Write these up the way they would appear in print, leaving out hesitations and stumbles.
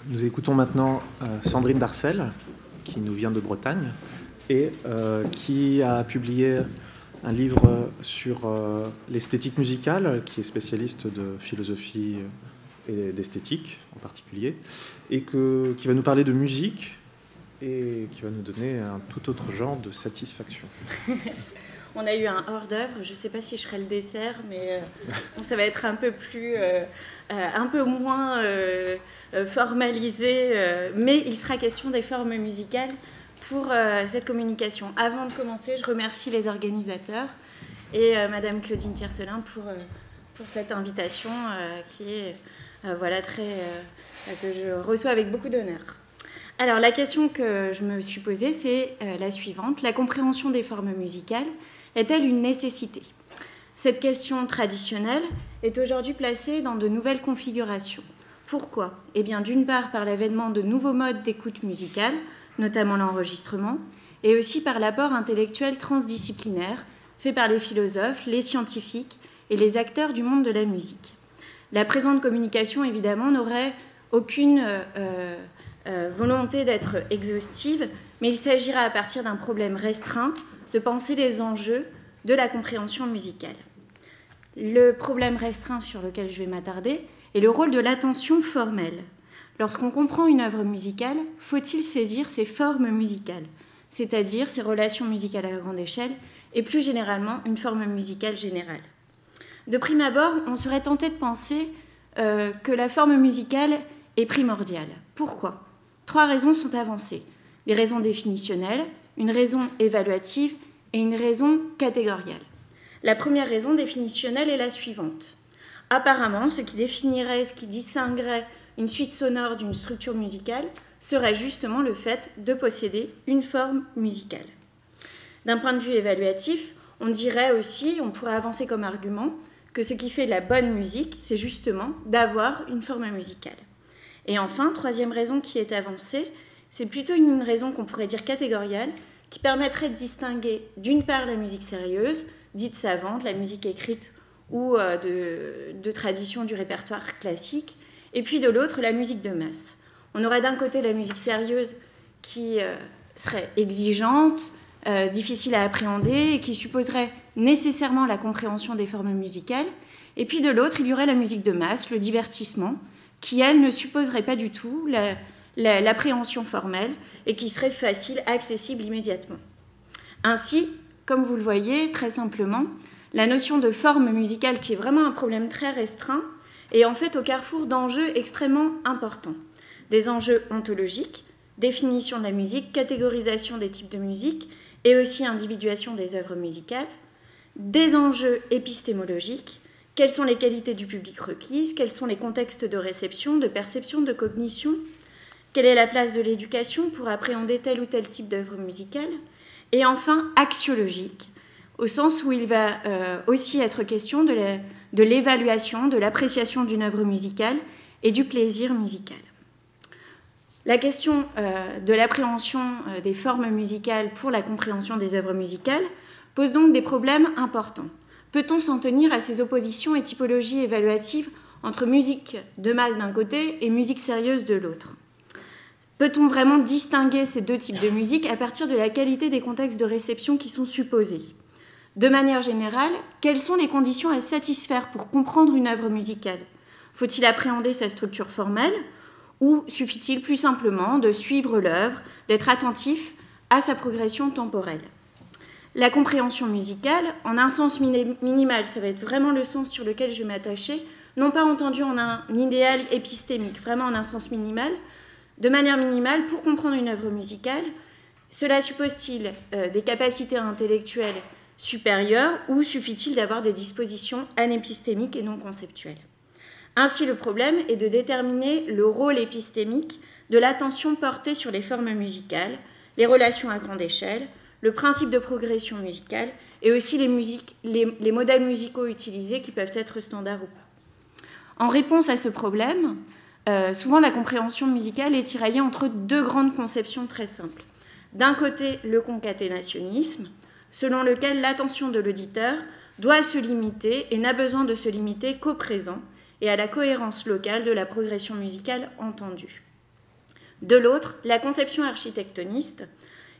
Nous écoutons maintenant Sandrine Darcel, qui nous vient de Bretagne, et qui a publié un livre sur l'esthétique musicale, qui est spécialiste de philosophie et d'esthétique en particulier, et qui va nous parler de musique et qui va nous donner un tout autre genre de satisfaction. On a eu un hors-d'œuvre, je ne sais pas si je serai le dessert, mais bon, ça va être un peu plus, un peu moins formalisé, mais il sera question des formes musicales pour cette communication. Avant de commencer, je remercie les organisateurs et Madame Claudine Tiercelin pour cette invitation qui est voilà, que je reçois avec beaucoup d'honneur. Alors, la question que je me suis posée, c'est la suivante. La compréhension des formes musicales est-elle une nécessité? Cette question traditionnelle est aujourd'hui placée dans de nouvelles configurations. Pourquoi? Eh bien, d'une part, par l'avènement de nouveaux modes d'écoute musicale, notamment l'enregistrement, et aussi par l'apport intellectuel transdisciplinaire fait par les philosophes, les scientifiques et les acteurs du monde de la musique. La présente communication, évidemment, n'aurait aucune volonté d'être exhaustive, mais il s'agira à partir d'un problème restreint de penser les enjeux de la compréhension musicale. Le problème restreint sur lequel je vais m'attarder est le rôle de l'attention formelle. Lorsqu'on comprend une œuvre musicale, faut-il saisir ses formes musicales, c'est-à-dire ses relations musicales à grande échelle et plus généralement une forme musicale générale. De prime abord, on serait tenté de penser que la forme musicale est primordiale. Pourquoi? 3 raisons sont avancées. Des raisons définitionnelles, une raison évaluative et une raison catégoriale. La première raison définitionnelle est la suivante. Apparemment, ce qui définirait, ce qui distinguerait une suite sonore d'une structure musicale serait justement le fait de posséder une forme musicale. D'un point de vue évaluatif, on dirait aussi, on pourrait avancer comme argument, que ce qui fait de la bonne musique, c'est justement d'avoir une forme musicale. Et enfin, troisième raison qui est avancée, c'est plutôt une raison qu'on pourrait dire catégoriale, qui permettrait de distinguer d'une part la musique sérieuse, dite savante, la musique écrite ou de tradition du répertoire classique, et puis de l'autre la musique de masse. On aurait d'un côté la musique sérieuse qui serait exigeante, difficile à appréhender et qui supposerait nécessairement la compréhension des formes musicales, et puis de l'autre il y aurait la musique de masse, le divertissement, qui elle ne supposerait pas du tout l'appréhension formelle et qui serait facile, accessible immédiatement. Ainsi, comme vous le voyez, très simplement, la notion de forme musicale, qui est vraiment un problème très restreint, est en fait au carrefour d'enjeux extrêmement importants. Des enjeux ontologiques, définition de la musique, catégorisation des types de musique et aussi individuation des œuvres musicales, des enjeux épistémologiques, quelles sont les qualités du public requises, quels sont les contextes de réception, de perception, de cognition, quelle est la place de l'éducation pour appréhender tel ou tel type d'œuvre musicale, et enfin axiologique, au sens où il va aussi être question de l'évaluation, de l'appréciation d'une œuvre musicale et du plaisir musical. La question de l'appréhension des formes musicales pour la compréhension des œuvres musicales pose donc des problèmes importants. Peut-on s'en tenir à ces oppositions et typologies évaluatives entre musique de masse d'un côté et musique sérieuse de l'autre? Peut-on vraiment distinguer ces deux types de musique à partir de la qualité des contextes de réception qui sont supposés? De manière générale, quelles sont les conditions à satisfaire pour comprendre une œuvre musicale? Faut-il appréhender sa structure formelle ou suffit-il plus simplement de suivre l'œuvre, d'être attentif à sa progression temporelle? La compréhension musicale, en un sens minimal, ça va être vraiment le sens sur lequel je vais m'attacher, non pas entendu en un idéal épistémique, vraiment en un sens minimal. De manière minimale, pour comprendre une œuvre musicale, cela suppose-t-il des capacités intellectuelles supérieures ou suffit-il d'avoir des dispositions anépistémiques et non conceptuelles? Ainsi, le problème est de déterminer le rôle épistémique de l'attention portée sur les formes musicales, les relations à grande échelle, le principe de progression musicale et aussi les modèles musicaux utilisés qui peuvent être standards ou pas. En réponse à ce problème, souvent la compréhension musicale est tiraillée entre 2 grandes conceptions très simples. D'un côté, le concaténationnisme, selon lequel l'attention de l'auditeur doit se limiter et n'a besoin de se limiter qu'au présent et à la cohérence locale de la progression musicale entendue. De l'autre, la conception architectoniste,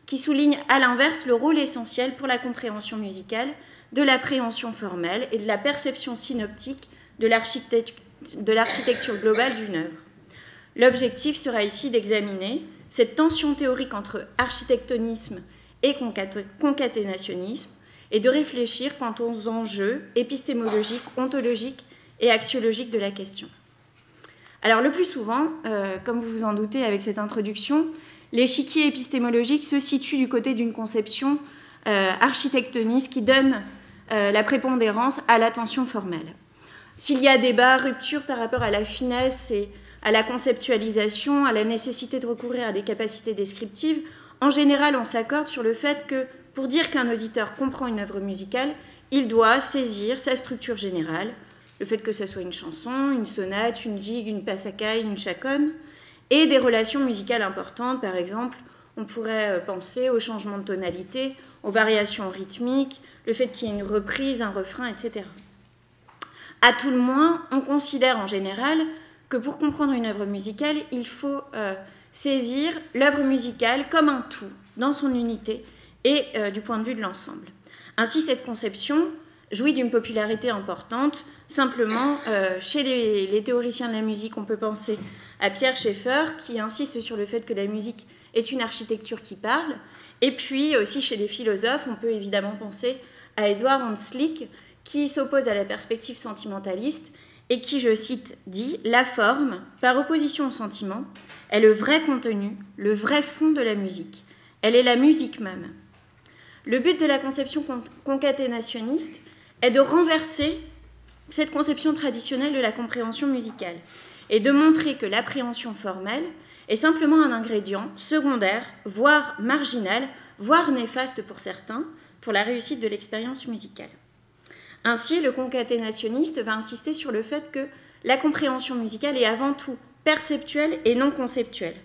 qui souligne à l'inverse le rôle essentiel pour la compréhension musicale de l'appréhension formelle et de la perception synoptique de l'architecture globale d'une œuvre. L'objectif sera ici d'examiner cette tension théorique entre architectonisme et concaténationnisme et de réfléchir quant aux enjeux épistémologiques, ontologiques et axiologiques de la question. Alors le plus souvent, comme vous vous en doutez avec cette introduction, l'échiquier épistémologique se situe du côté d'une conception architectoniste qui donne la prépondérance à l'attention formelle. S'il y a débat, rupture par rapport à la finesse et à la conceptualisation, à la nécessité de recourir à des capacités descriptives, en général, on s'accorde sur le fait que pour dire qu'un auditeur comprend une œuvre musicale, il doit saisir sa structure générale, le fait que ce soit une chanson, une sonate, une gigue, une passacaille, une chaconne, et des relations musicales importantes, par exemple, on pourrait penser au changement de tonalité, aux variations rythmiques, le fait qu'il y ait une reprise, un refrain, etc. À tout le moins, on considère en général que pour comprendre une œuvre musicale, il faut saisir l'œuvre musicale comme un tout, dans son unité et du point de vue de l'ensemble. Ainsi, cette conception jouit d'une popularité importante. Simplement, chez les théoriciens de la musique, on peut penser à Pierre Schaeffer, qui insiste sur le fait que la musique est une architecture qui parle. Et puis aussi chez les philosophes, on peut évidemment penser à Edward Hanslick, qui s'oppose à la perspective sentimentaliste et qui, je cite, dit « La forme, par opposition au sentiment, est le vrai contenu, le vrai fond de la musique. Elle est la musique même. » Le but de la conception concaténationniste est de renverser cette conception traditionnelle de la compréhension musicale et de montrer que l'appréhension formelle est simplement un ingrédient secondaire, voire marginal, voire néfaste pour certains, pour la réussite de l'expérience musicale. Ainsi, le concaténationniste va insister sur le fait que la compréhension musicale est avant tout perceptuelle et non conceptuelle,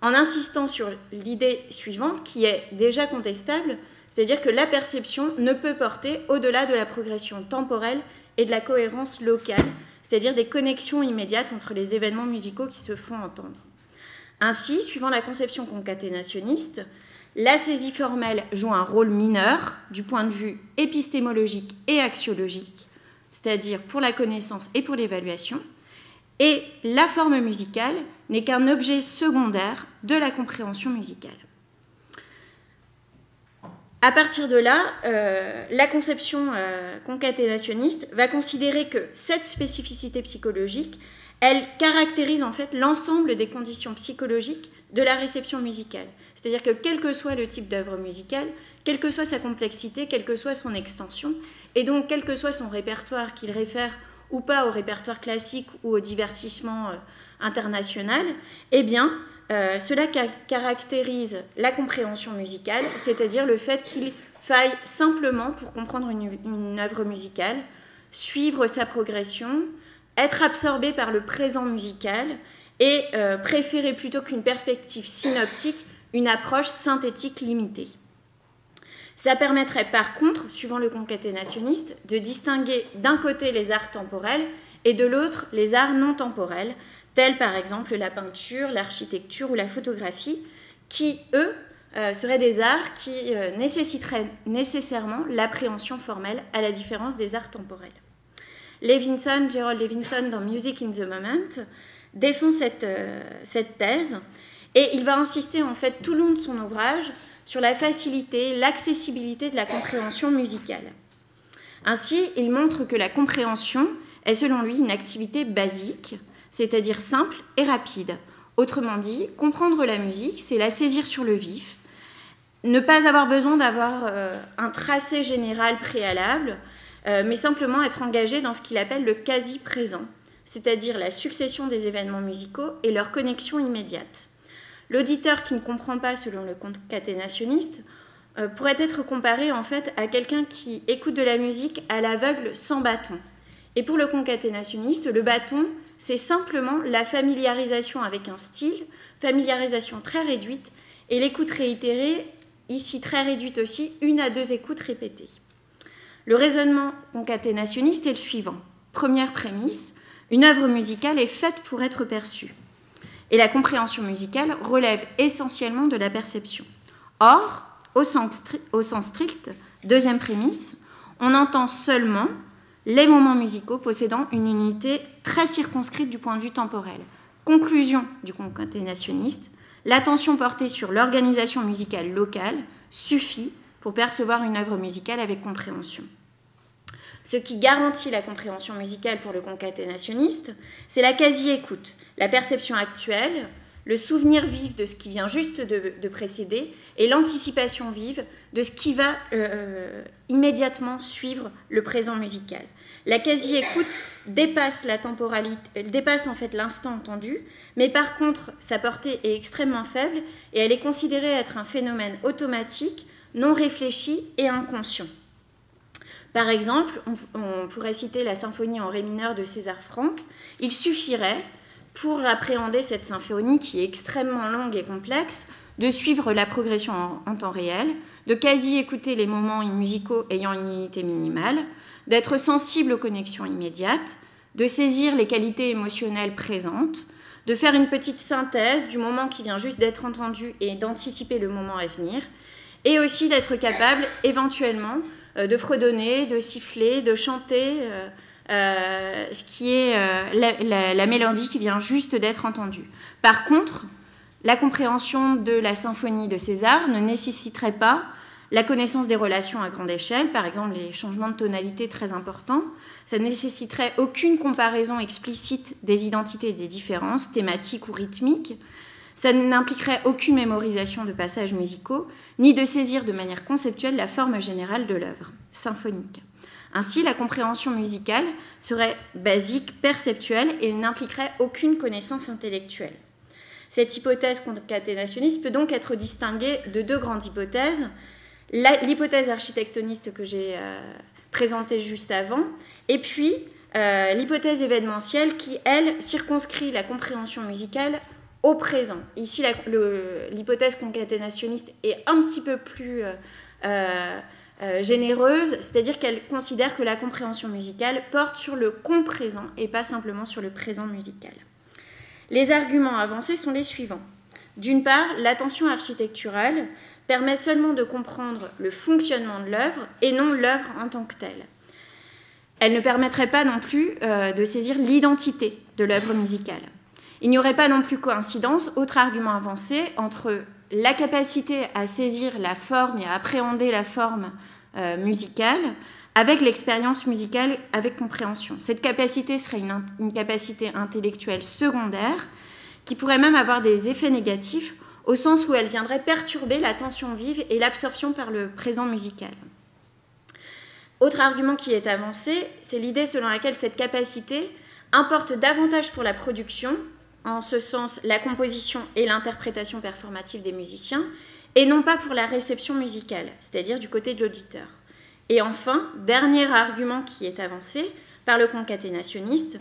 en insistant sur l'idée suivante qui est déjà contestable, c'est-à-dire que la perception ne peut porter au-delà de la progression temporelle et de la cohérence locale, c'est-à-dire des connexions immédiates entre les événements musicaux qui se font entendre. Ainsi, suivant la conception concaténationniste, la saisie formelle joue un rôle mineur du point de vue épistémologique et axiologique, c'est-à-dire pour la connaissance et pour l'évaluation, et la forme musicale n'est qu'un objet secondaire de la compréhension musicale. À partir de là, la conception concaténationniste va considérer que cette spécificité psychologique, elle caractérise en fait l'ensemble des conditions psychologiques de la réception musicale. C'est-à-dire que quel que soit le type d'œuvre musicale, quelle que soit sa complexité, quelle que soit son extension, et donc quel que soit son répertoire, qu'il réfère ou pas au répertoire classique ou au divertissement international, eh bien, cela caractérise la compréhension musicale, c'est-à-dire le fait qu'il faille simplement, pour comprendre une œuvre musicale, suivre sa progression, être absorbé par le présent musical et préférer plutôt qu'une perspective synoptique, une approche synthétique limitée. Ça permettrait par contre, suivant le concaténationniste, de distinguer d'un côté les arts temporels et de l'autre les arts non temporels, tels par exemple la peinture, l'architecture ou la photographie, qui, eux, seraient des arts qui nécessiteraient nécessairement l'appréhension formelle, à la différence des arts temporels. Gerald Levinson, dans Music in the Moment, défend cette thèse, et il va insister en fait tout le long de son ouvrage sur la facilité, l'accessibilité de la compréhension musicale. Ainsi, il montre que la compréhension est selon lui une activité basique, c'est-à-dire simple et rapide. Autrement dit, comprendre la musique, c'est la saisir sur le vif, ne pas avoir besoin d'avoir un tracé général préalable, mais simplement être engagé dans ce qu'il appelle le quasi-présent, c'est-à-dire la succession des événements musicaux et leur connexion immédiate. L'auditeur qui ne comprend pas, selon le concaténationniste, pourrait être comparé en fait à quelqu'un qui écoute de la musique à l'aveugle sans bâton. Et pour le concaténationniste, le bâton, c'est simplement la familiarisation avec un style, familiarisation très réduite, et l'écoute réitérée, ici très réduite aussi, 1 à 2 écoutes répétées. Le raisonnement concaténationniste est le suivant. Première prémisse, une œuvre musicale est faite pour être perçue. et la compréhension musicale relève essentiellement de la perception. Or, au sens strict, deuxième prémisse, on entend seulement les moments musicaux possédant une unité très circonscrite du point de vue temporel. Conclusion du concaténationniste, l'attention portée sur l'organisation musicale locale suffit pour percevoir une œuvre musicale avec compréhension. Ce qui garantit la compréhension musicale pour le concaténationniste, c'est la quasi-écoute, la perception actuelle, le souvenir vif de ce qui vient juste de précéder et l'anticipation vive de ce qui va immédiatement suivre le présent musical. La quasi-écoute dépasse la temporalité, dépasse en fait l'instant entendu, mais par contre, sa portée est extrêmement faible et elle est considérée être un phénomène automatique, non réfléchi et inconscient. Par exemple, on pourrait citer la symphonie en ré mineur de César Franck. Il suffirait, pour appréhender cette symphonie qui est extrêmement longue et complexe, de suivre la progression en temps réel, de quasi-écouter les moments musicaux ayant une unité minimale, d'être sensible aux connexions immédiates, de saisir les qualités émotionnelles présentes, de faire une petite synthèse du moment qui vient juste d'être entendu et d'anticiper le moment à venir, et aussi d'être capable éventuellement de fredonner, de siffler, de chanter ce qui est la mélodie qui vient juste d'être entendue. Par contre, la compréhension de la symphonie de César ne nécessiterait pas la connaissance des relations à grande échelle, par exemple les changements de tonalité très importants. Ça ne nécessiterait aucune comparaison explicite des identités et des différences thématiques ou rythmiques. Ça n'impliquerait aucune mémorisation de passages musicaux, ni de saisir de manière conceptuelle la forme générale de l'œuvre symphonique. Ainsi, la compréhension musicale serait basique, perceptuelle et n'impliquerait aucune connaissance intellectuelle. Cette hypothèse concaténationniste peut donc être distinguée de deux grandes hypothèses. L'hypothèse architectoniste que j'ai présentée juste avant, et puis l'hypothèse événementielle qui, elle, circonscrit la compréhension musicale au présent. Ici, l'hypothèse concaténationniste est un petit peu plus généreuse, c'est-à-dire qu'elle considère que la compréhension musicale porte sur le comprésent et pas simplement sur le présent musical. Les arguments avancés sont les suivants. D'une part, l'attention architecturale permet seulement de comprendre le fonctionnement de l'œuvre et non l'œuvre en tant que telle. Elle ne permettrait pas non plus de saisir l'identité de l'œuvre musicale. Il n'y aurait pas non plus coïncidence, autre argument avancé, entre la capacité à saisir la forme et à appréhender la forme musicale avec l'expérience musicale avec compréhension. Cette capacité serait une capacité intellectuelle secondaire qui pourrait même avoir des effets négatifs au sens où elle viendrait perturber l'attention vive et l'absorption par le présent musical. Autre argument qui est avancé, c'est l'idée selon laquelle cette capacité importe davantage pour la production, en ce sens la composition et l'interprétation performative des musiciens, et non pas pour la réception musicale, c'est-à-dire du côté de l'auditeur. Et enfin, dernier argument qui est avancé par le concaténationniste,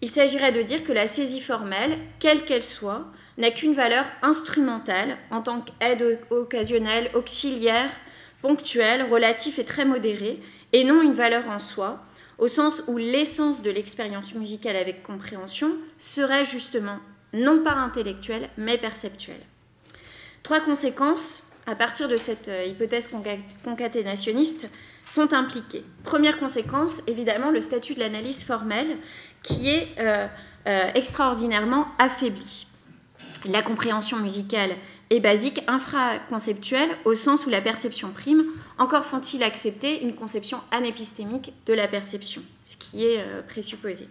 il s'agirait de dire que la saisie formelle, quelle qu'elle soit, n'a qu'une valeur instrumentale en tant qu'aide occasionnelle, auxiliaire, ponctuelle, relative et très modérée, et non une valeur en soi, au sens où l'essence de l'expérience musicale avec compréhension serait justement non pas intellectuelle, mais perceptuelle. Trois conséquences, à partir de cette hypothèse concaténationniste, sont impliquées. Première conséquence, évidemment, le statut de l'analyse formelle qui est extraordinairement affaibli. La compréhension musicale est basique, infraconceptuelle, au sens où la perception prime. Encore faut-il accepter une conception anépistémique de la perception, ce qui est présupposé.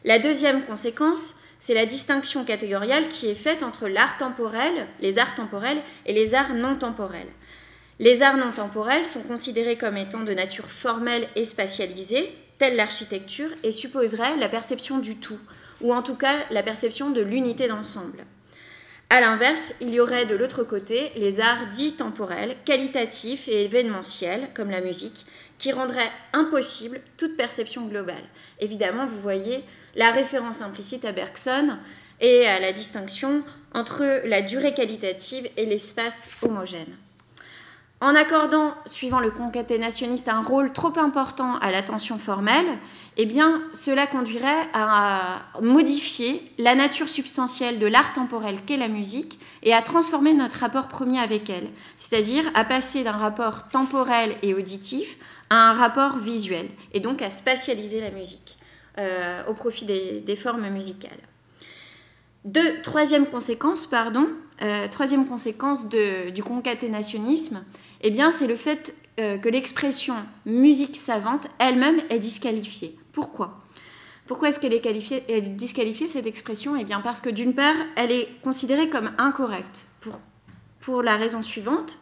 La deuxième conséquence, c'est la distinction catégoriale qui est faite entre l'art temporel, les arts temporels et les arts non temporels. Les arts non temporels sont considérés comme étant de nature formelle et spatialisée, telle l'architecture, et supposeraient la perception du tout, ou en tout cas la perception de l'unité d'ensemble. A l'inverse, il y aurait de l'autre côté les arts dits temporels, qualitatifs et événementiels, comme la musique, qui rendraient impossible toute perception globale. Évidemment, vous voyez la référence implicite à Bergson et à la distinction entre la durée qualitative et l'espace homogène. En accordant, suivant le concaténationniste, un rôle trop important à l'attention formelle, eh bien, cela conduirait à modifier la nature substantielle de l'art temporel qu'est la musique et à transformer notre rapport premier avec elle, c'est-à-dire à passer d'un rapport temporel et auditif à un rapport visuel, et donc à spatialiser la musique au profit des formes musicales. Troisième conséquence du concaténationnisme, eh bien, c'est le fait que l'expression musique savante elle-même est disqualifiée. Pourquoi est-ce qu'elle est disqualifiée, cette expression? Eh bien, parce que d'une part, elle est considérée comme incorrecte. Pour la raison suivante,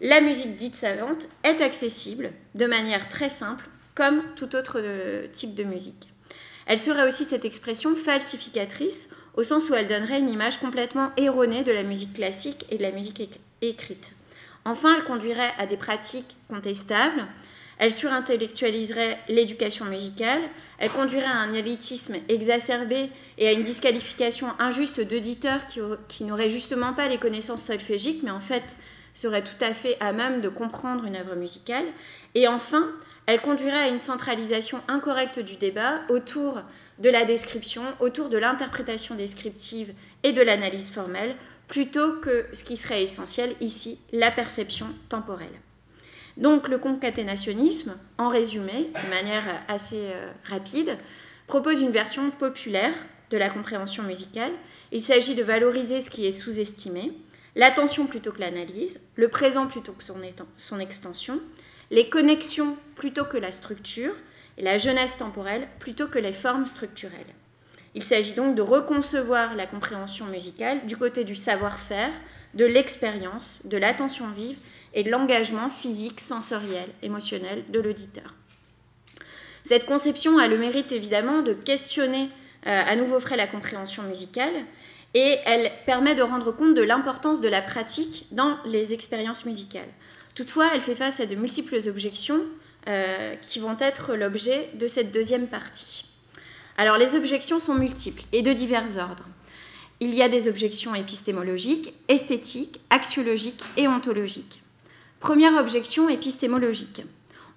la musique dite savante est accessible de manière très simple, comme tout autre type de musique. Elle serait aussi, cette expression, falsificatrice, au sens où elle donnerait une image complètement erronée de la musique classique et de la musique écrite. Enfin, elle conduirait à des pratiques contestables, elle surintellectualiserait l'éducation musicale, elle conduirait à un élitisme exacerbé et à une disqualification injuste d'auditeurs qui n'auraient justement pas les connaissances solfégiques, mais en fait seraient tout à fait à même de comprendre une œuvre musicale. Et enfin, elle conduirait à une centralisation incorrecte du débat autour de la description, autour de l'interprétation descriptive et de l'analyse formelle, plutôt que ce qui serait essentiel ici, la perception temporelle. Donc le concaténationnisme, en résumé, de manière assez rapide, propose une version populaire de la compréhension musicale. Il s'agit de valoriser ce qui est sous-estimé, l'attention plutôt que l'analyse, le présent plutôt que son extension, les connexions plutôt que la structure, et la jeunesse temporelle plutôt que les formes structurelles. Il s'agit donc de reconcevoir la compréhension musicale du côté du savoir-faire, de l'expérience, de l'attention vive et de l'engagement physique, sensoriel, émotionnel de l'auditeur. Cette conception a le mérite évidemment de questionner à nouveau frais la compréhension musicale et elle permet de rendre compte de l'importance de la pratique dans les expériences musicales. Toutefois, elle fait face à de multiples objections qui vont être l'objet de cette deuxième partie. Alors, les objections sont multiples et de divers ordres. Il y a des objections épistémologiques, esthétiques, axiologiques et ontologiques. Première objection épistémologique.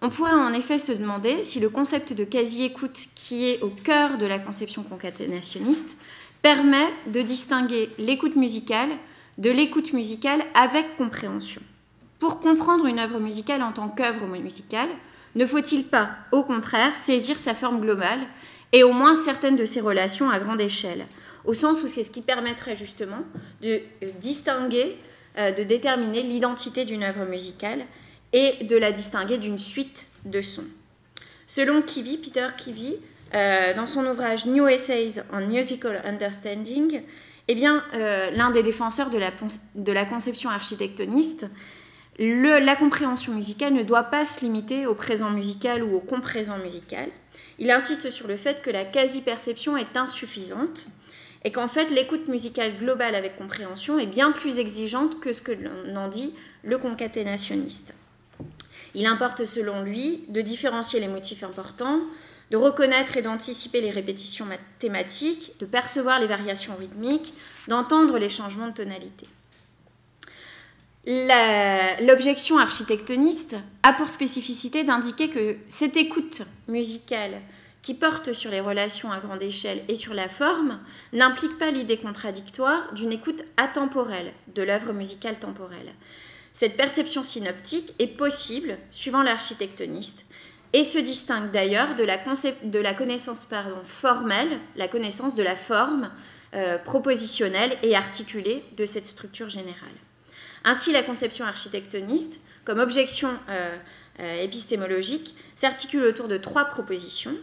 On pourrait en effet se demander si le concept de quasi-écoute, qui est au cœur de la conception concaténationniste, permet de distinguer l'écoute musicale de l'écoute musicale avec compréhension. Pour comprendre une œuvre musicale en tant qu'œuvre musicale, ne faut-il pas, au contraire, saisir sa forme globale et au moins certaines de ses relations à grande échelle, au sens où c'est ce qui permettrait justement de distinguer, de déterminer l'identité d'une œuvre musicale et de la distinguer d'une suite de sons. Selon Peter Kivy, dans son ouvrage New Essays on Musical Understanding, eh bien, l'un des défenseurs de la conception architectoniste, la compréhension musicale ne doit pas se limiter au présent musical ou au comprésent musical. Il insiste sur le fait que la quasi-perception est insuffisante et qu'en fait l'écoute musicale globale avec compréhension est bien plus exigeante que ce que l'on en dit le concaténationniste. Il importe selon lui de différencier les motifs importants, de reconnaître et d'anticiper les répétitions thématiques, de percevoir les variations rythmiques, d'entendre les changements de tonalité. L'objection architectoniste a pour spécificité d'indiquer que cette écoute musicale qui porte sur les relations à grande échelle et sur la forme n'implique pas l'idée contradictoire d'une écoute atemporelle de l'œuvre musicale temporelle. Cette perception synoptique est possible suivant l'architectoniste et se distingue d'ailleurs de la connaissance formelle, la connaissance de la forme propositionnelle et articulée de cette structure générale. Ainsi, la conception architectoniste, comme objection épistémologique, s'articule autour de trois propositions.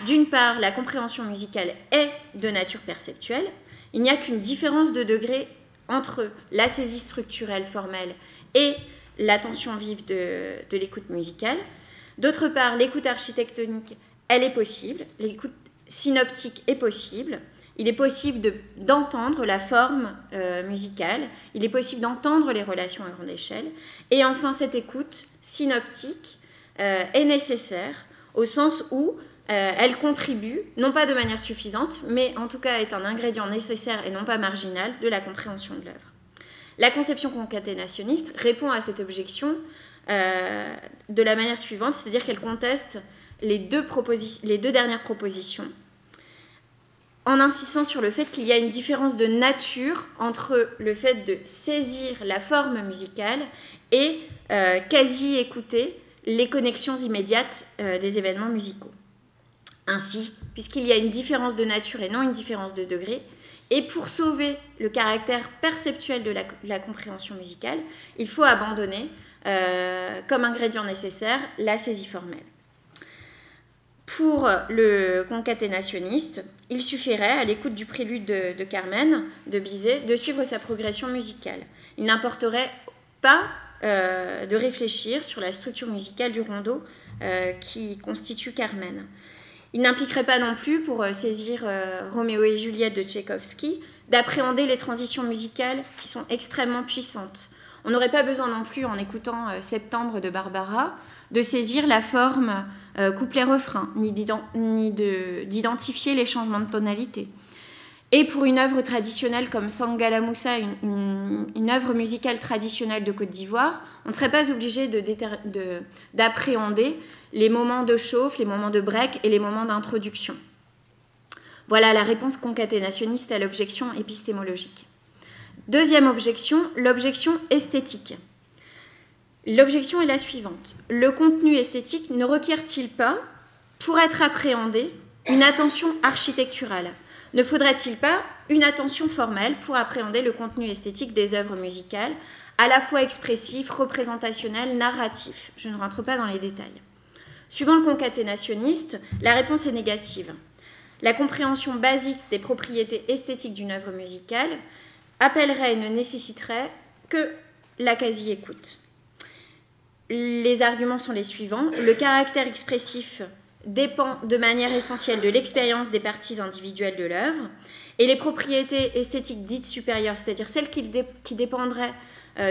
D'une part, la compréhension musicale est de nature perceptuelle. Il n'y a qu'une différence de degré entre la saisie structurelle formelle et l'attention vive de l'écoute musicale. D'autre part, l'écoute architectonique, elle est possible. L'écoute synoptique est possible. Il est possible d'entendre la forme musicale, il est possible d'entendre les relations à grande échelle. Et enfin, cette écoute synoptique est nécessaire au sens où elle contribue, non pas de manière suffisante, mais en tout cas est un ingrédient nécessaire et non pas marginal de la compréhension de l'œuvre. La conception concaténationniste répond à cette objection de la manière suivante, c'est-à-dire qu'elle conteste les deux dernières propositions, en insistant sur le fait qu'il y a une différence de nature entre le fait de saisir la forme musicale et quasi écouter les connexions immédiates des événements musicaux. Ainsi, puisqu'il y a une différence de nature et non une différence de degré, et pour sauver le caractère perceptuel de la compréhension musicale, il faut abandonner, comme ingrédient nécessaire, la saisie formelle. Pour le concaténationniste, il suffirait, à l'écoute du prélude de Carmen, de Bizet, de suivre sa progression musicale. Il n'importerait pas de réfléchir sur la structure musicale du rondo qui constitue Carmen. Il n'impliquerait pas non plus, pour saisir Roméo et Juliette de Tchaïkovski, d'appréhender les transitions musicales qui sont extrêmement puissantes. On n'aurait pas besoin non plus, en écoutant Septembre de Barbara, de saisir la forme couplet-refrain, ni d'identifier les changements de tonalité. Et pour une œuvre traditionnelle comme Sangala Moussa, une œuvre musicale traditionnelle de Côte d'Ivoire, on ne serait pas obligé d'appréhender les moments de chauffe, les moments de break et les moments d'introduction. Voilà la réponse concaténationniste à l'objection épistémologique. Deuxième objection, l'objection esthétique. L'objection est la suivante. Le contenu esthétique ne requiert-il pas, pour être appréhendé, une attention architecturale ? Ne faudrait-il pas une attention formelle pour appréhender le contenu esthétique des œuvres musicales, à la fois expressif, représentationnel, narratif ? Je ne rentre pas dans les détails. Suivant le concaténationniste, la réponse est négative. La compréhension basique des propriétés esthétiques d'une œuvre musicale appellerait et ne nécessiterait que la quasi-écoute. Les arguments sont les suivants. Le caractère expressif dépend de manière essentielle de l'expérience des parties individuelles de l'œuvre, et les propriétés esthétiques dites supérieures, c'est-à-dire celles qui dépendraient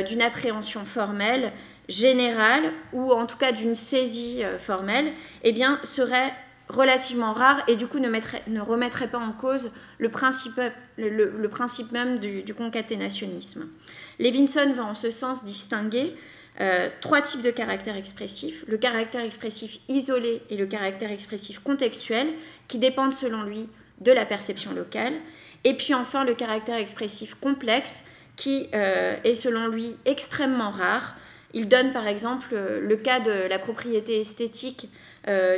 d'une appréhension formelle, générale, ou en tout cas d'une saisie formelle, eh bien, seraient relativement rares et du coup ne remettraient pas en cause le principe même du concaténationnisme. Levinson va en ce sens distinguer trois types de caractères expressifs, le caractère expressif isolé et le caractère expressif contextuel, qui dépendent selon lui de la perception locale, et puis enfin le caractère expressif complexe, qui est selon lui extrêmement rare. Il donne par exemple le cas de la propriété esthétique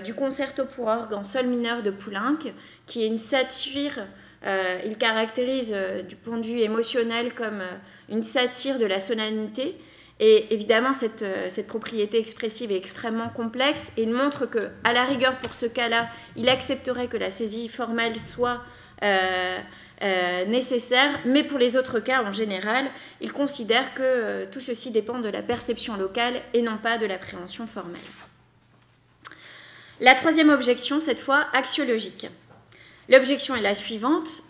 du concerto pour orgue en sol mineur de Poulenc, qui est une satire. Il caractérise du point de vue émotionnel comme une satire de la solennité. Et évidemment, cette propriété expressive est extrêmement complexe et il montre qu'à la rigueur, pour ce cas-là, il accepterait que la saisie formelle soit nécessaire, mais pour les autres cas, en général, il considère que tout ceci dépend de la perception locale et non pas de l'appréhension formelle. La troisième objection, cette fois, axiologique. L'objection est la suivante.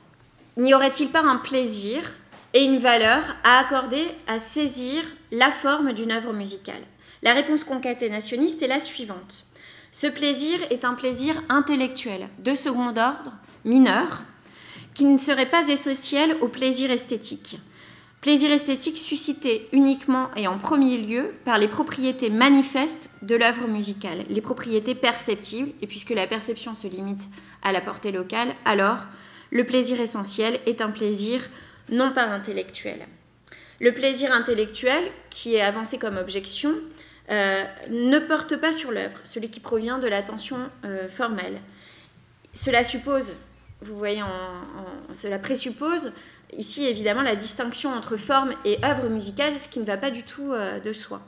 N'y aurait-il pas un plaisir et une valeur à accorder à saisir la forme d'une œuvre musicale? La réponse concaténationniste est la suivante. Ce plaisir est un plaisir intellectuel, de second ordre, mineur, qui ne serait pas essentiel au plaisir esthétique. Plaisir esthétique suscité uniquement et en premier lieu par les propriétés manifestes de l'œuvre musicale, les propriétés perceptibles, et puisque la perception se limite à la portée locale, alors le plaisir essentiel est un plaisir non pas intellectuel. Le plaisir intellectuel, qui est avancé comme objection, ne porte pas sur l'œuvre, celui qui provient de l'attention formelle. Cela suppose, vous voyez, cela présuppose ici évidemment la distinction entre forme et œuvre musicale, ce qui ne va pas du tout de soi.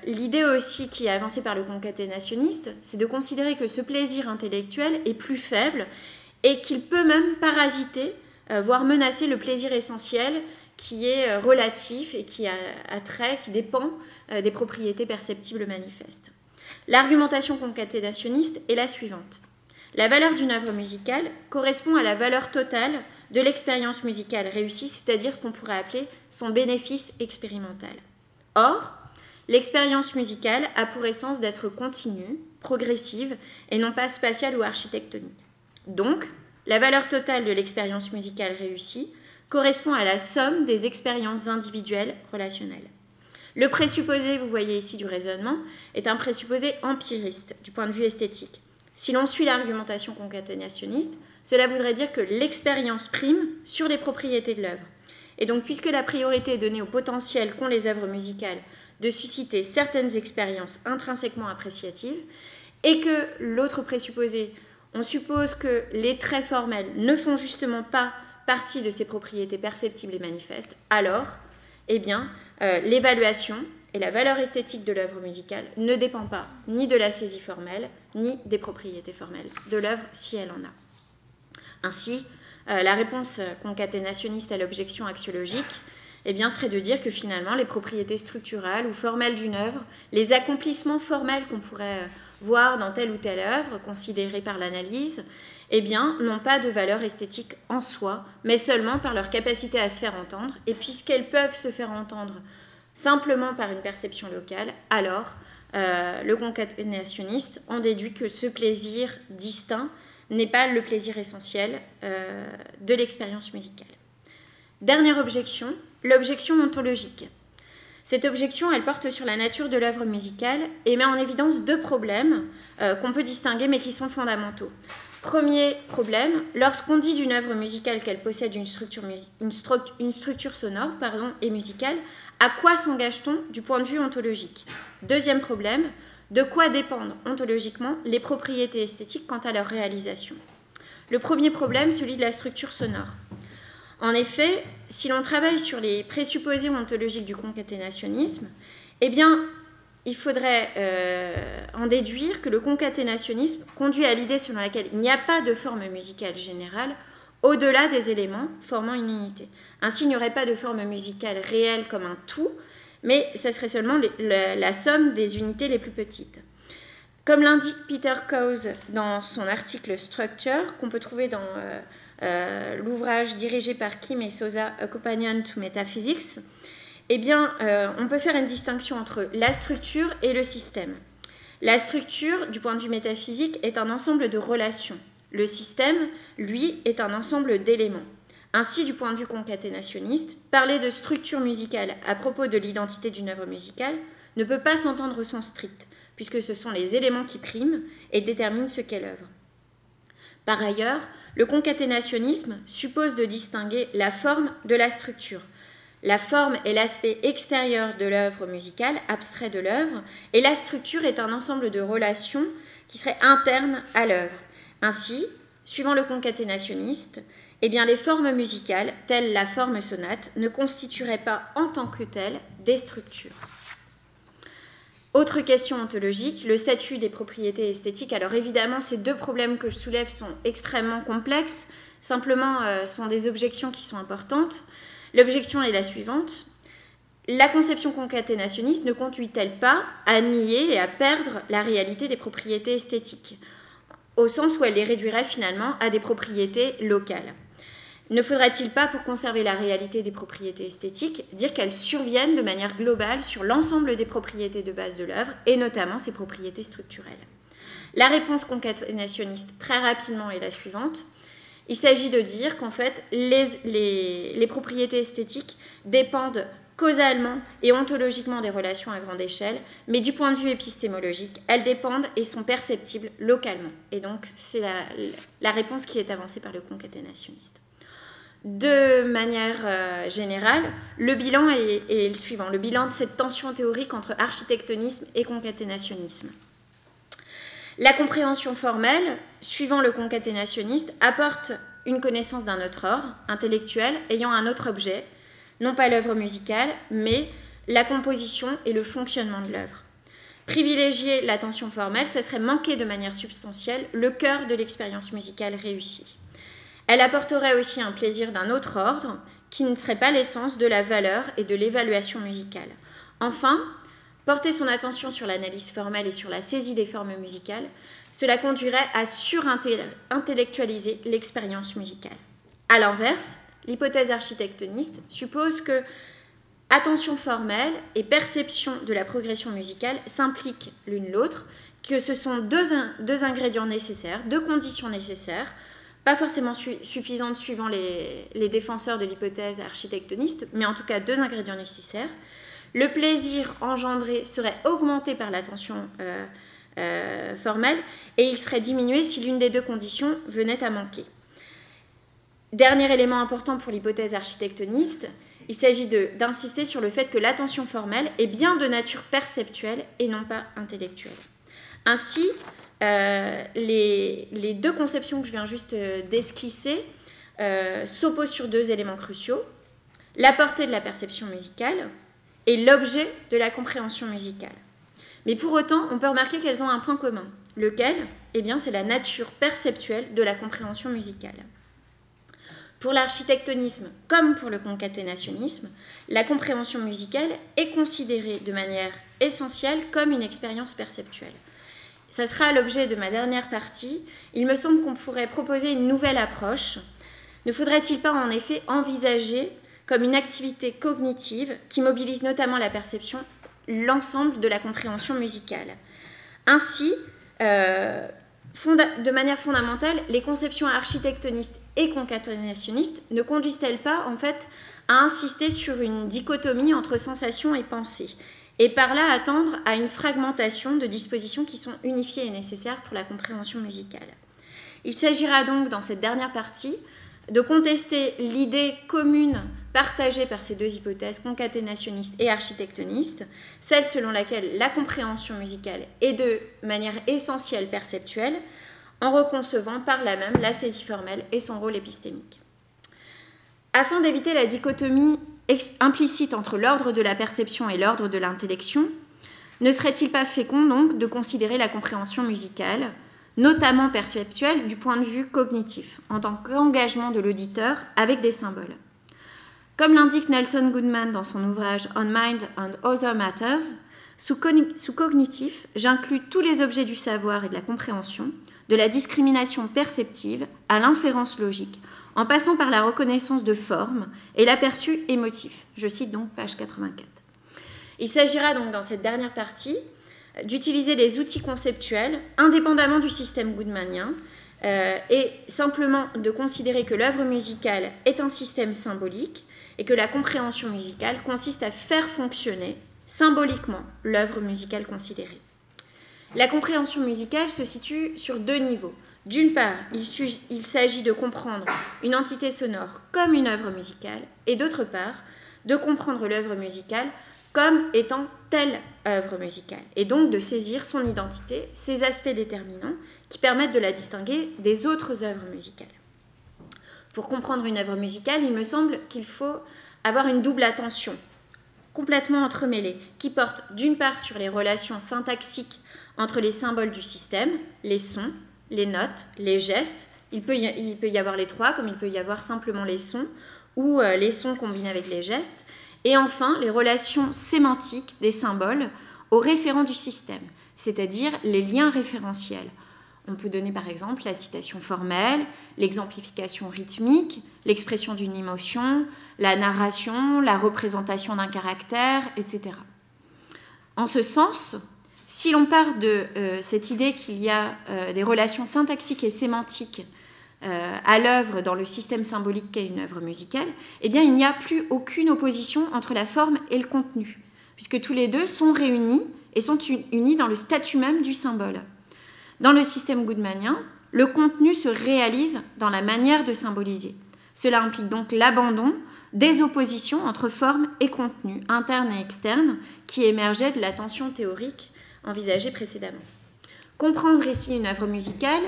L'idée aussi qui est avancée par le concaténationniste, c'est de considérer que ce plaisir intellectuel est plus faible et qu'il peut même parasiter, voire menacer le plaisir essentiel qui est relatif et qui a trait, qui dépend des propriétés perceptibles manifestes. L'argumentation concaténationniste est la suivante. La valeur d'une œuvre musicale correspond à la valeur totale de l'expérience musicale réussie, c'est-à-dire ce qu'on pourrait appeler son bénéfice expérimental. Or, l'expérience musicale a pour essence d'être continue, progressive, et non pas spatiale ou architectonique. Donc, la valeur totale de l'expérience musicale réussie correspond à la somme des expériences individuelles relationnelles. Le présupposé, vous voyez ici du raisonnement, est un présupposé empiriste du point de vue esthétique. Si l'on suit l'argumentation concaténationniste, cela voudrait dire que l'expérience prime sur les propriétés de l'œuvre. Et donc, puisque la priorité est donnée au potentiel qu'ont les œuvres musicales de susciter certaines expériences intrinsèquement appréciatives, et que l'autre présupposé, on suppose que les traits formels ne font justement pas partie de ces propriétés perceptibles et manifestes, alors, eh bien, l'évaluation et la valeur esthétique de l'œuvre musicale ne dépend pas ni de la saisie formelle, ni des propriétés formelles de l'œuvre, si elle en a. Ainsi, la réponse concaténationniste à l'objection axiologique, eh bien, serait de dire que finalement, les propriétés structurales ou formelles d'une œuvre, les accomplissements formels qu'on pourrait voir dans telle ou telle œuvre, considérée par l'analyse, eh bien, n'ont pas de valeur esthétique en soi, mais seulement par leur capacité à se faire entendre. Et puisqu'elles peuvent se faire entendre simplement par une perception locale, alors le concaténationniste en déduit que ce plaisir distinct n'est pas le plaisir essentiel de l'expérience musicale. Dernière objection, l'objection ontologique. Cette objection, elle porte sur la nature de l'œuvre musicale et met en évidence deux problèmes qu'on peut distinguer mais qui sont fondamentaux. Premier problème, lorsqu'on dit d'une œuvre musicale qu'elle possède une structure sonore et musicale, à quoi s'engage-t-on du point de vue ontologique? Deuxième problème, de quoi dépendent ontologiquement les propriétés esthétiques quant à leur réalisation? Le premier problème, celui de la structure sonore. En effet, si l'on travaille sur les présupposés ontologiques du concaténationnisme, eh bien, il faudrait en déduire que le concaténationnisme conduit à l'idée selon laquelle il n'y a pas de forme musicale générale au-delà des éléments formant une unité. Ainsi, il n'y aurait pas de forme musicale réelle comme un tout, mais ça serait seulement la somme des unités les plus petites. Comme l'indique Peter Coase dans son article Structure, qu'on peut trouver dans l'ouvrage dirigé par Kim et Sosa, A Companion to Metaphysics, eh bien, on peut faire une distinction entre la structure et le système. La structure, du point de vue métaphysique, est un ensemble de relations. Le système, lui, est un ensemble d'éléments. Ainsi, du point de vue concaténationniste, parler de structure musicale à propos de l'identité d'une œuvre musicale ne peut pas s'entendre au sens strict, puisque ce sont les éléments qui priment et déterminent ce qu'est l'œuvre. Par ailleurs, le concaténationnisme suppose de distinguer la forme de la structure. La forme est l'aspect extérieur de l'œuvre musicale, abstrait de l'œuvre, et la structure est un ensemble de relations qui seraient internes à l'œuvre. Ainsi, suivant le concaténationniste, eh bien, les formes musicales, telles la forme sonate, ne constitueraient pas en tant que telles des structures. Autre question ontologique, le statut des propriétés esthétiques. Alors évidemment, ces deux problèmes que je soulève sont extrêmement complexes, simplement sont des objections qui sont importantes. L'objection est la suivante. La conception concaténationniste ne conduit-elle pas à nier et à perdre la réalité des propriétés esthétiques, au sens où elle les réduirait finalement à des propriétés locales? Ne faudrait-il pas, pour conserver la réalité des propriétés esthétiques, dire qu'elles surviennent de manière globale sur l'ensemble des propriétés de base de l'œuvre, et notamment ses propriétés structurelles? La réponse concaténationniste, très rapidement, est la suivante. Il s'agit de dire qu'en fait, les propriétés esthétiques dépendent causalement et ontologiquement des relations à grande échelle, mais du point de vue épistémologique, elles dépendent et sont perceptibles localement. Et donc, c'est la réponse qui est avancée par le concaténationniste. De manière générale, le bilan est le suivant. Le bilan de cette tension théorique entre architectonisme et concaténationnisme. La compréhension formelle, suivant le concaténationniste, apporte une connaissance d'un autre ordre, intellectuel, ayant un autre objet, non pas l'œuvre musicale, mais la composition et le fonctionnement de l'œuvre. Privilégier l'attention formelle, ce serait manquer de manière substantielle le cœur de l'expérience musicale réussie. Elle apporterait aussi un plaisir d'un autre ordre, qui ne serait pas l'essence de la valeur et de l'évaluation musicale. Enfin, porter son attention sur l'analyse formelle et sur la saisie des formes musicales, cela conduirait à surintellectualiser l'expérience musicale. A l'inverse, l'hypothèse architectoniste suppose que attention formelle et perception de la progression musicale s'impliquent l'une l'autre, que ce sont deux ingrédients nécessaires, deux conditions nécessaires, pas forcément suffisantes suivant les défenseurs de l'hypothèse architectoniste, mais en tout cas deux ingrédients nécessaires. Le plaisir engendré serait augmenté par l'attention formelle et il serait diminué si l'une des deux conditions venait à manquer. Dernier élément important pour l'hypothèse architectoniste, il s'agit d'insister sur le fait que l'attention formelle est bien de nature perceptuelle et non pas intellectuelle. Ainsi, les deux conceptions que je viens juste d'esquisser s'opposent sur deux éléments cruciaux, la portée de la perception musicale et l'objet de la compréhension musicale. Mais pour autant, on peut remarquer qu'elles ont un point commun, lequel, eh bien, c'est la nature perceptuelle de la compréhension musicale. Pour l'architectonisme comme pour le concaténationnisme, la compréhension musicale est considérée de manière essentielle comme une expérience perceptuelle. Ça sera l'objet de ma dernière partie. Il me semble qu'on pourrait proposer une nouvelle approche. Ne faudrait-il pas en effet envisager comme une activité cognitive qui mobilise notamment la perception, l'ensemble de la compréhension musicale? Ainsi, de manière fondamentale, les conceptions architectonistes et concaténationnistes ne conduisent-elles pas en fait à insister sur une dichotomie entre sensation et pensée, et par là à tendre à une fragmentation de dispositions qui sont unifiées et nécessaires pour la compréhension musicale? Il s'agira donc dans cette dernière partie de contester l'idée commune partagée par ces deux hypothèses concaténationnistes et architectonistes, celle selon laquelle la compréhension musicale est de manière essentielle perceptuelle, en reconcevant par là même la saisie formelle et son rôle épistémique. Afin d'éviter la dichotomie implicite entre l'ordre de la perception et l'ordre de l'intellection, ne serait-il pas fécond donc de considérer la compréhension musicale, notamment perceptuelle, du point de vue cognitif, en tant qu'engagement de l'auditeur avec des symboles? Comme l'indique Nelson Goodman dans son ouvrage On Mind and Other Matters, sous cognitif, j'inclus tous les objets du savoir et de la compréhension, de la discrimination perceptive à l'inférence logique, en passant par la reconnaissance de forme et l'aperçu émotif. Je cite donc page 84. Il s'agira donc dans cette dernière partie d'utiliser les outils conceptuels indépendamment du système goodmanien et simplement de considérer que l'œuvre musicale est un système symbolique et que la compréhension musicale consiste à faire fonctionner symboliquement l'œuvre musicale considérée. La compréhension musicale se situe sur deux niveaux. D'une part, il s'agit de comprendre une entité sonore comme une œuvre musicale, et d'autre part, de comprendre l'œuvre musicale comme étant telle œuvre musicale, et donc de saisir son identité, ses aspects déterminants qui permettent de la distinguer des autres œuvres musicales. Pour comprendre une œuvre musicale, il me semble qu'il faut avoir une double attention, complètement entremêlée, qui porte d'une part sur les relations syntaxiques entre les symboles du système, les sons, les notes, les gestes. Il peut y avoir les trois, comme il peut y avoir simplement les sons, ou les sons combinés avec les gestes. Et enfin, les relations sémantiques des symboles aux référents du système, c'est-à-dire les liens référentiels. On peut donner par exemple la citation formelle, l'exemplification rythmique, l'expression d'une émotion, la narration, la représentation d'un caractère, etc. En ce sens, si l'on part de cette idée qu'il y a des relations syntaxiques et sémantiques à l'œuvre dans le système symbolique qu'est une œuvre musicale, eh bien il n'y a plus aucune opposition entre la forme et le contenu, puisque tous les deux sont réunis et sont unis dans le statut même du symbole. Dans le système goodmanien, le contenu se réalise dans la manière de symboliser. Cela implique donc l'abandon des oppositions entre forme et contenu, interne et externe, qui émergeaient de la tension théorique envisagée précédemment. Comprendre ici une œuvre musicale,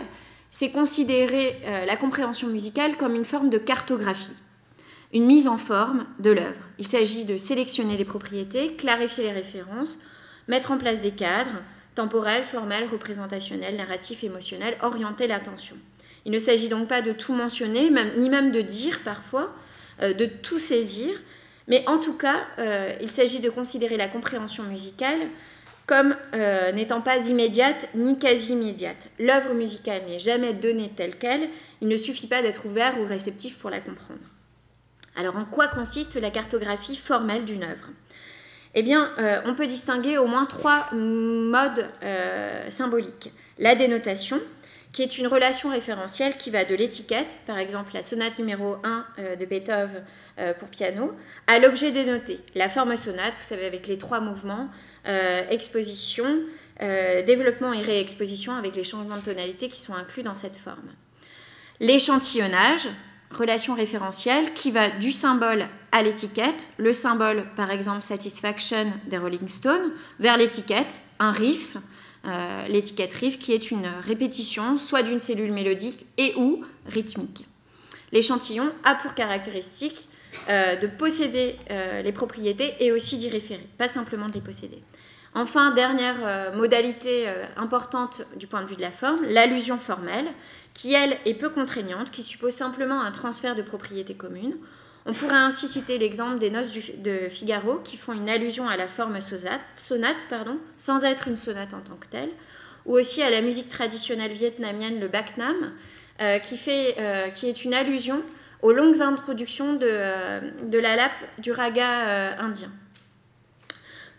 c'est considérer la compréhension musicale comme une forme de cartographie, une mise en forme de l'œuvre. Il s'agit de sélectionner les propriétés, clarifier les références, mettre en place des cadres, temporels, formels, représentationnels, narratifs, émotionnels, orienter l'attention. Il ne s'agit donc pas de tout mentionner, ni même de dire parfois, de tout saisir, mais en tout cas, il s'agit de considérer la compréhension musicale comme n'étant pas immédiate ni quasi immédiate. L'œuvre musicale n'est jamais donnée telle qu'elle, il ne suffit pas d'être ouvert ou réceptif pour la comprendre. Alors en quoi consiste la cartographie formelle d'une œuvre ? Eh bien, on peut distinguer au moins trois modes symboliques. La dénotation, qui est une relation référentielle qui va de l'étiquette, par exemple la sonate numéro 1 de Beethoven pour piano, à l'objet dénoté. La forme sonate, vous savez, avec les 3 mouvements, exposition, développement et réexposition, avec les changements de tonalité qui sont inclus dans cette forme. L'échantillonnage, relation référentielle, qui va du symbole à l'étiquette, le symbole, par exemple, Satisfaction des Rolling Stones, vers l'étiquette, un riff, l'étiquette riff qui est une répétition soit d'une cellule mélodique et ou rythmique. L'échantillon a pour caractéristique de posséder les propriétés et aussi d'y référer, pas simplement de les posséder. Enfin, dernière modalité importante du point de vue de la forme, l'allusion formelle, qui elle est peu contraignante, qui suppose simplement un transfert de propriétés communes. On pourrait ainsi citer l'exemple des Noces de Figaro, qui font une allusion à la forme sonate, sans être une sonate en tant que telle, ou aussi à la musique traditionnelle vietnamienne, le Bac Nam, qui est une allusion aux longues introductions de la lape du raga indien.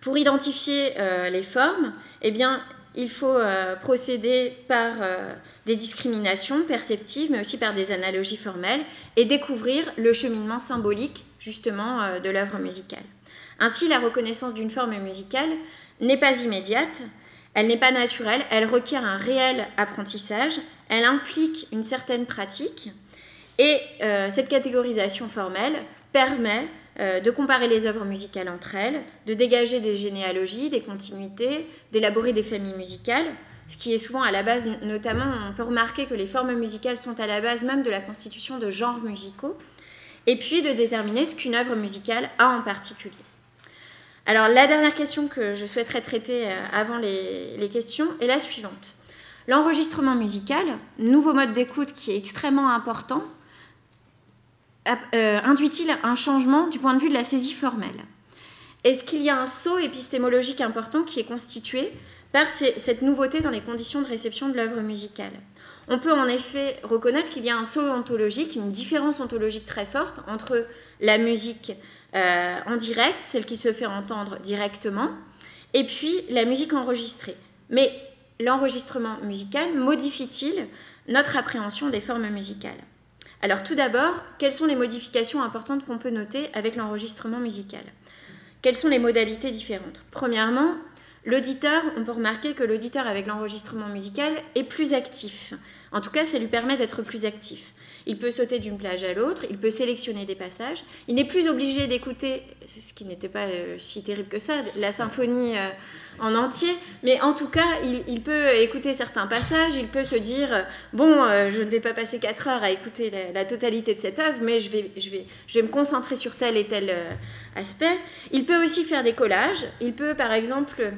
Pour identifier les formes, eh bien, il faut procéder par des discriminations perceptives, mais aussi par des analogies formelles, et découvrir le cheminement symbolique, justement, de l'œuvre musicale. Ainsi, la reconnaissance d'une forme musicale n'est pas immédiate, elle n'est pas naturelle, elle requiert un réel apprentissage, elle implique une certaine pratique, et cette catégorisation formelle permet de comparer les œuvres musicales entre elles, de dégager des généalogies, des continuités, d'élaborer des familles musicales, ce qui est souvent à la base, notamment, on peut remarquer que les formes musicales sont à la base même de la constitution de genres musicaux, et puis de déterminer ce qu'une œuvre musicale a en particulier. Alors, la dernière question que je souhaiterais traiter avant les questions est la suivante. L'enregistrement musical, nouveau mode d'écoute qui est extrêmement important, induit-il un changement du point de vue de la saisie formelle? Est-ce qu'il y a un saut épistémologique important qui est constitué par cette nouveauté dans les conditions de réception de l'œuvre musicale? On peut en effet reconnaître qu'il y a un saut ontologique, une différence ontologique très forte entre la musique en direct, celle qui se fait entendre directement, et puis la musique enregistrée. Mais l'enregistrement musical modifie-t-il notre appréhension des formes musicales? Alors tout d'abord, quelles sont les modifications importantes qu'on peut noter avec l'enregistrement musical? Quelles sont les modalités différentes? Premièrement, l'auditeur, on peut remarquer que l'auditeur avec l'enregistrement musical est plus actif. En tout cas, ça lui permet d'être plus actif. Il peut sauter d'une plage à l'autre, il peut sélectionner des passages. Il n'est plus obligé d'écouter, ce qui n'était pas si terrible que ça, la symphonie en entier, mais en tout cas, il peut écouter certains passages, il peut se dire « Bon, je ne vais pas passer 4 heures à écouter la totalité de cette œuvre, mais je vais me concentrer sur tel et tel aspect. » Il peut aussi faire des collages. Il peut, par exemple,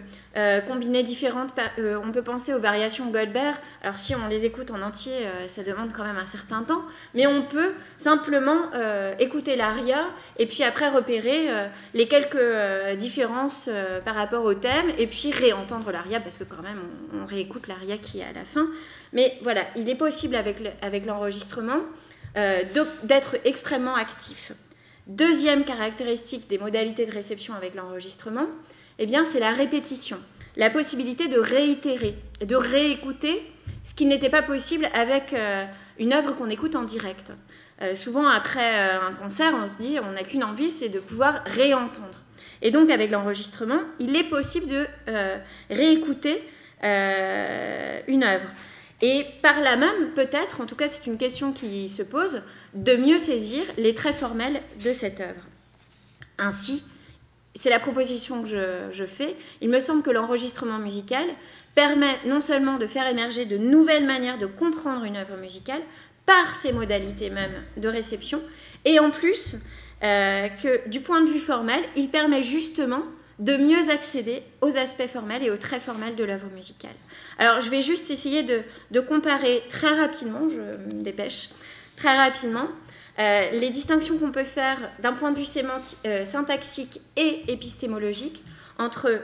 combiner différentes... on peut penser aux variations Goldberg. Alors, si on les écoute en entier, ça demande quand même un certain temps, mais on peut simplement écouter l'aria et puis après repérer les quelques différences par rapport au thème et puis réentendre l'aria parce que quand même on réécoute l'aria qui est à la fin. Mais voilà, il est possible avec l'enregistrement d'être extrêmement actif. Deuxième caractéristique des modalités de réception avec l'enregistrement, eh bien, c'est la répétition, la possibilité de réitérer, de réécouter ce qui n'était pas possible avec une œuvre qu'on écoute en direct. Souvent, après un concert, on se dit, on n'a qu'une envie, c'est de pouvoir réentendre. Et donc, avec l'enregistrement, il est possible de réécouter une œuvre. Et par là même, peut-être, en tout cas c'est une question qui se pose, de mieux saisir les traits formels de cette œuvre. Ainsi, c'est la proposition que je fais, il me semble que l'enregistrement musical permet non seulement de faire émerger de nouvelles manières de comprendre une œuvre musicale, par ses modalités même de réception, et en plus, que du point de vue formel, il permet justement de mieux accéder aux aspects formels et aux traits formels de l'œuvre musicale. Alors, je vais juste essayer de comparer très rapidement, je me dépêche, très rapidement, les distinctions qu'on peut faire d'un point de vue syntaxique et épistémologique entre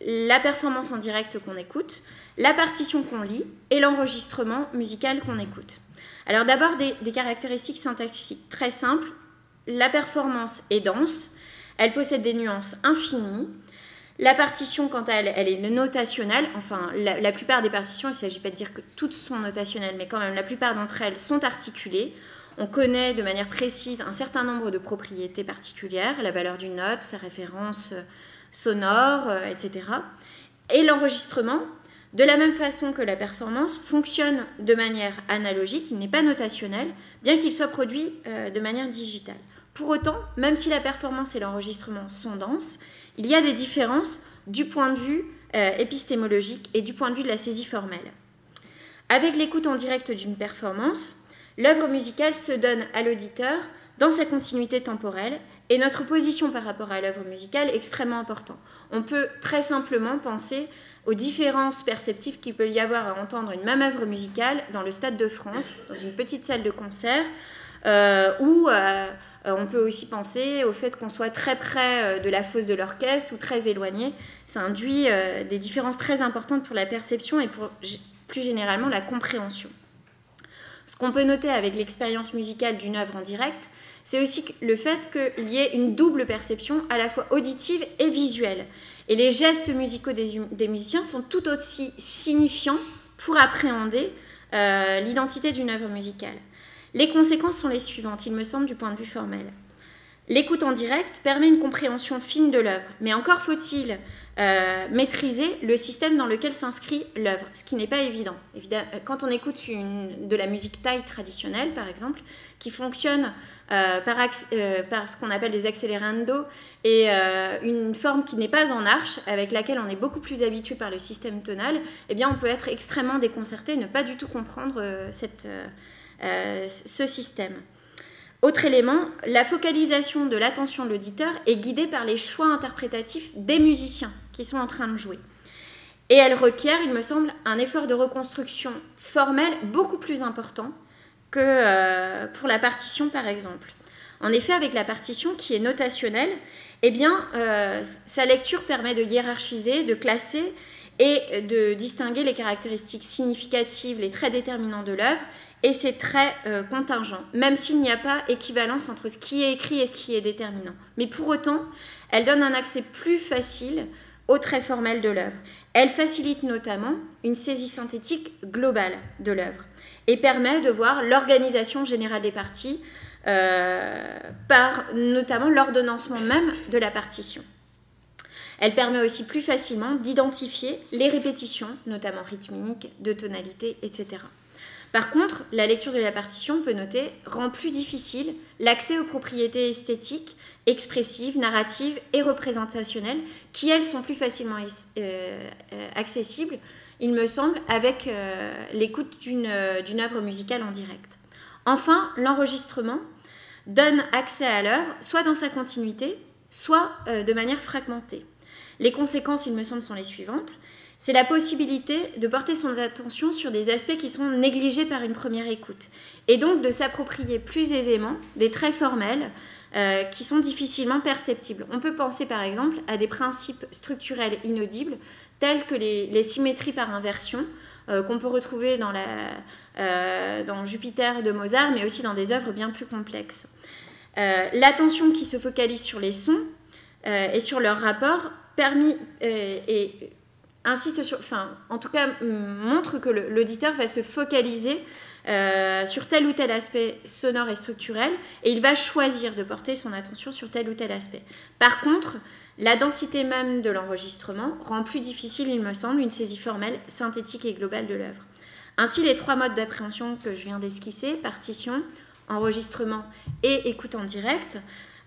la performance en direct qu'on écoute, la partition qu'on lit et l'enregistrement musical qu'on écoute. Alors d'abord, des caractéristiques syntaxiques très simples. La performance est dense, elle possède des nuances infinies. La partition, quant à elle, elle est notationnelle. Enfin, la plupart des partitions, il ne s'agit pas de dire que toutes sont notationnelles, mais quand même, la plupart d'entre elles sont articulées. On connaît de manière précise un certain nombre de propriétés particulières, la valeur d'une note, sa référence sonore, etc. Et l'enregistrement, de la même façon que la performance, fonctionne de manière analogique, il n'est pas notationnel, bien qu'il soit produit de manière digitale. Pour autant, même si la performance et l'enregistrement sont denses, il y a des différences du point de vue épistémologique et du point de vue de la saisie formelle. Avec l'écoute en direct d'une performance, l'œuvre musicale se donne à l'auditeur dans sa continuité temporelle et notre position par rapport à l'œuvre musicale est extrêmement importante. On peut très simplement penser aux différences perceptives qu'il peut y avoir à entendre une même œuvre musicale dans le Stade de France, dans une petite salle de concert, ou on peut aussi penser au fait qu'on soit très près de la fosse de l'orchestre ou très éloigné. Ça induit des différences très importantes pour la perception et pour plus généralement la compréhension. Ce qu'on peut noter avec l'expérience musicale d'une œuvre en direct, c'est aussi le fait qu'il y ait une double perception à la fois auditive et visuelle. Et les gestes musicaux des musiciens sont tout aussi signifiants pour appréhender l'identité d'une œuvre musicale. Les conséquences sont les suivantes, il me semble, du point de vue formel. L'écoute en direct permet une compréhension fine de l'œuvre, mais encore faut-il maîtriser le système dans lequel s'inscrit l'œuvre, ce qui n'est pas évident. Quand on écoute de la musique thaï traditionnelle, par exemple, qui fonctionne par ce qu'on appelle des accelerandos et une forme qui n'est pas en arche, avec laquelle on est beaucoup plus habitué par le système tonal, eh bien, on peut être extrêmement déconcerté et ne pas du tout comprendre ce système. Autre élément, la focalisation de l'attention de l'auditeur est guidée par les choix interprétatifs des musiciens qui sont en train de jouer. Et elle requiert, il me semble, un effort de reconstruction formelle beaucoup plus important que pour la partition, par exemple. En effet, avec la partition qui est notationnelle, eh bien, sa lecture permet de hiérarchiser, de classer et de distinguer les caractéristiques significatives, les traits déterminants de l'œuvre, et c'est très contingent, même s'il n'y a pas équivalence entre ce qui est écrit et ce qui est déterminant. Mais pour autant, elle donne un accès plus facile aux traits formels de l'œuvre. Elle facilite notamment une saisie synthétique globale de l'œuvre et permet de voir l'organisation générale des parties par notamment l'ordonnancement même de la partition. Elle permet aussi plus facilement d'identifier les répétitions, notamment rythmiques, de tonalité, etc. Par contre, la lecture de la partition, on peut noter, rend plus difficile l'accès aux propriétés esthétiques, expressives, narratives et représentationnelles, qui, elles, sont plus facilement accessibles, il me semble, avec l'écoute d'une œuvre musicale en direct. Enfin, l'enregistrement donne accès à l'œuvre, soit dans sa continuité, soit de manière fragmentée. Les conséquences, il me semble, sont les suivantes. C'est la possibilité de porter son attention sur des aspects qui sont négligés par une première écoute, et donc de s'approprier plus aisément des traits formels qui sont difficilement perceptibles. On peut penser par exemple à des principes structurels inaudibles, tels que les symétries par inversion, qu'on peut retrouver dans Jupiter de Mozart, mais aussi dans des œuvres bien plus complexes. L'attention qui se focalise sur les sons et sur leur rapport insiste sur, en tout cas, montre que l'auditeur va se focaliser sur tel ou tel aspect sonore et structurel, et il va choisir de porter son attention sur tel ou tel aspect. Par contre, la densité même de l'enregistrement rend plus difficile, il me semble, une saisie formelle, synthétique et globale de l'œuvre. Ainsi, les trois modes d'appréhension que je viens d'esquisser, partition, enregistrement et écoute en direct,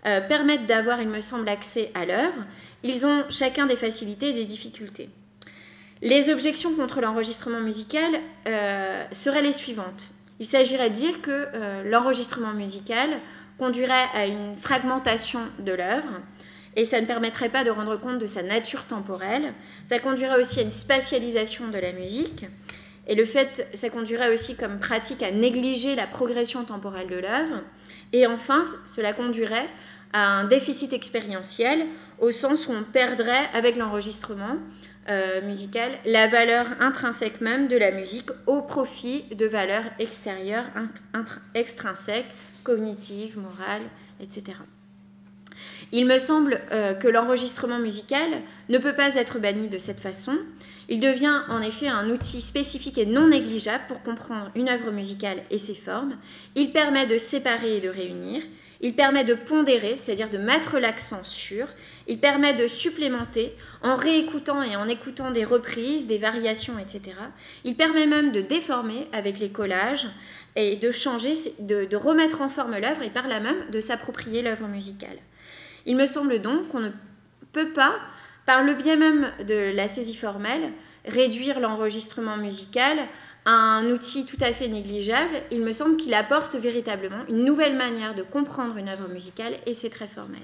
permettent d'avoir, il me semble, accès à l'œuvre. Ils ont chacun des facilités et des difficultés. Les objections contre l'enregistrement musical seraient les suivantes. Il s'agirait de dire que l'enregistrement musical conduirait à une fragmentation de l'œuvre et ça ne permettrait pas de rendre compte de sa nature temporelle. Ça conduirait aussi à une spatialisation de la musique et ça conduirait aussi comme pratique à négliger la progression temporelle de l'œuvre. Et enfin, cela conduirait à un déficit expérientiel au sens où on perdrait avec l'enregistrement musical la valeur intrinsèque même de la musique au profit de valeurs extérieures, extrinsèques, cognitives, morales, etc. Il me semble que l'enregistrement musical ne peut pas être banni de cette façon. Il devient en effet un outil spécifique et non négligeable pour comprendre une œuvre musicale et ses formes. Il permet de séparer et de réunir. Il permet de pondérer, c'est-à-dire de mettre l'accent sur. Il permet de supplémenter en réécoutant et en écoutant des reprises, des variations, etc. Il permet même de déformer avec les collages et de changer, de remettre en forme l'œuvre et par là même de s'approprier l'œuvre musicale. Il me semble donc qu'on ne peut pas, par le biais même de la saisie formelle, réduire l'enregistrement musical à un outil tout à fait négligeable. Il me semble qu'il apporte véritablement une nouvelle manière de comprendre une œuvre musicale et c'est très formel.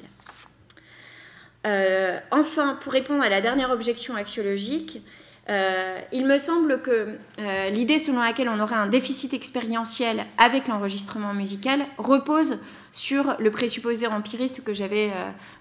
Enfin, pour répondre à la dernière objection axiologique, il me semble que l'idée selon laquelle on aurait un déficit expérientiel avec l'enregistrement musical repose sur le présupposé empiriste que j'avais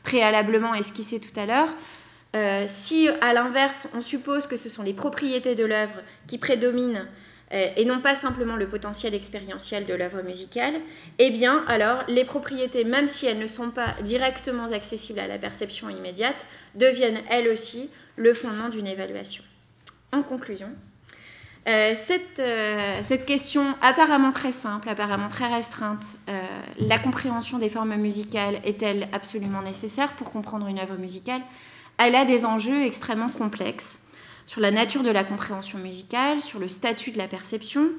préalablement esquissé tout à l'heure. Si, à l'inverse, on suppose que ce sont les propriétés de l'œuvre qui prédominent et non pas simplement le potentiel expérientiel de l'œuvre musicale, eh bien, alors, les propriétés, même si elles ne sont pas directement accessibles à la perception immédiate, deviennent, elles aussi, le fondement d'une évaluation. En conclusion, cette question apparemment très simple, apparemment très restreinte, la compréhension des formes musicales est-elle absolument nécessaire pour comprendre une œuvre musicale? Elle a des enjeux extrêmement complexes sur la nature de la compréhension musicale, sur le statut de la perception,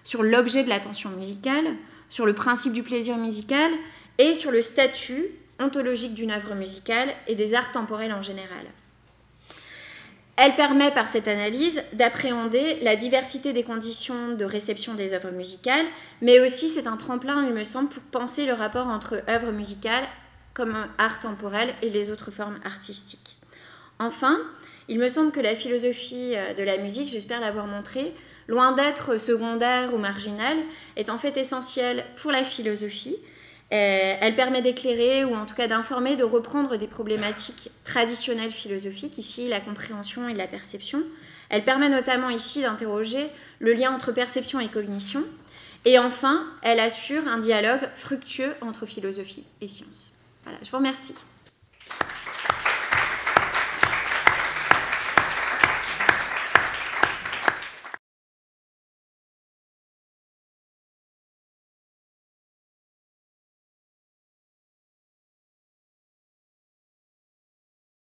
sur l'objet de l'attention musicale, sur le principe du plaisir musical et sur le statut ontologique d'une œuvre musicale et des arts temporels en général. Elle permet par cette analyse d'appréhender la diversité des conditions de réception des œuvres musicales, mais aussi c'est un tremplin, il me semble, pour penser le rapport entre œuvres musicales comme art temporel et les autres formes artistiques. Enfin, il me semble que la philosophie de la musique, j'espère l'avoir montré, loin d'être secondaire ou marginale, est en fait essentielle pour la philosophie. Elle permet d'éclairer ou en tout cas d'informer, de reprendre des problématiques traditionnelles philosophiques, ici la compréhension et la perception. Elle permet notamment ici d'interroger le lien entre perception et cognition. Et enfin, elle assure un dialogue fructueux entre philosophie et science. Voilà, je vous remercie.